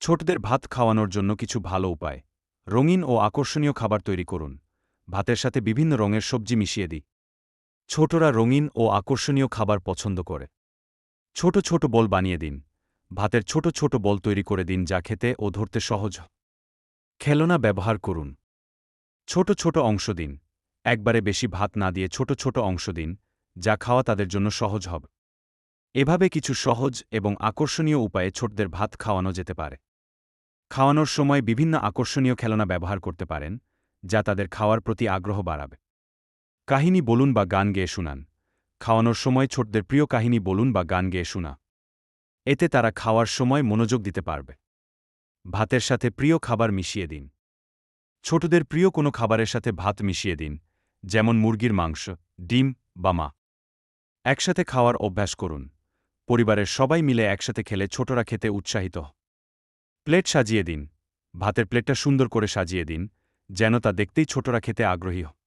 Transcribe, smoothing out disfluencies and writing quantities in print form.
ছোটদের ভাত খাওয়ানোর জন্য কিছু ভালো উপায়। রঙিন ও আকর্ষণীয় খাবার তৈরি করুন। ভাতের সাথে বিভিন্ন রঙের সবজি মিশিয়ে দিই। ছোটরা রঙিন ও আকর্ষণীয় খাবার পছন্দ করে। ছোট ছোট বল বানিয়ে দিন। ভাতের ছোট ছোট বল তৈরি করে দিন যা খেতে ও ধরতে সহজ। খেলনা ব্যবহার করুন। ছোট ছোট অংশ দিন। একবারে বেশি ভাত না দিয়ে ছোট ছোট অংশ দিন, যা খাওয়া তাদের জন্য সহজ হবে। এভাবে কিছু সহজ এবং আকর্ষণীয় উপায়ে ছোটদের ভাত খাওয়ানো যেতে পারে। খাওয়ানোর সময় বিভিন্ন আকর্ষণীয় খেলনা ব্যবহার করতে পারেন, যা তাদের খাওয়ার প্রতি আগ্রহ বাড়াবে। কাহিনী বলুন বা গান গেয়ে শোনান। খাওয়ানোর সময় ছোটদের প্রিয় কাহিনী বলুন বা গান গেয়ে শোনা। এতে তারা খাওয়ার সময় মনোযোগ দিতে পারবে। ভাতের সাথে প্রিয় খাবার মিশিয়ে দিন। ছোটদের প্রিয় কোনো খাবারের সাথে ভাত মিশিয়ে দিন, যেমন মুরগির মাংস, ডিম বা মা। একসাথে খাওয়ার অভ্যাস করুন। পরিবারের সবাই মিলে একসাথে খেলে ছোটরা খেতে উৎসাহিত হয়। প্লেট সাজিয়ে দিন। ভাতের প্লেটটা সুন্দর করে সাজিয়ে দিন, যেন তা দেখতেই ছোটরা খেতে আগ্রহী হয়।